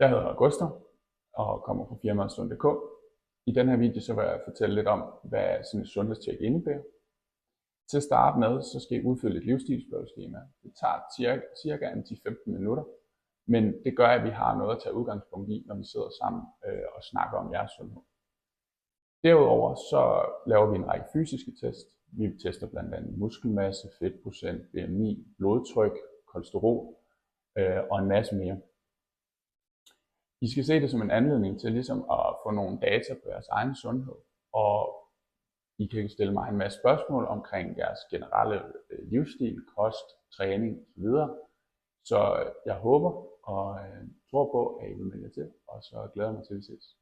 Jeg hedder Gustav og kommer fra firmaet Sund.dk. I den her video så vil jeg fortælle lidt om, hvad sådan et sundhedstjek indebærer. Til at starte med, så skal I udfylde et livsstilsspørgeskema. Det tager cirka 10-15 minutter, men det gør, at vi har noget at tage udgangspunkt i, når vi sidder sammen og snakker om jeres sundhed. Derudover så laver vi en række fysiske test. Vi tester blandt andet muskelmasse, fedtprocent, BMI, blodtryk, kolesterol og en masse mere. I skal se det som en anledning til ligesom at få nogle data på jeres egen sundhed, og I kan stille mig en masse spørgsmål omkring jeres generelle livsstil, kost, træning osv. Så jeg håber og tror på, at I vil melde jer til, og så glæder jeg mig til, at vi ses.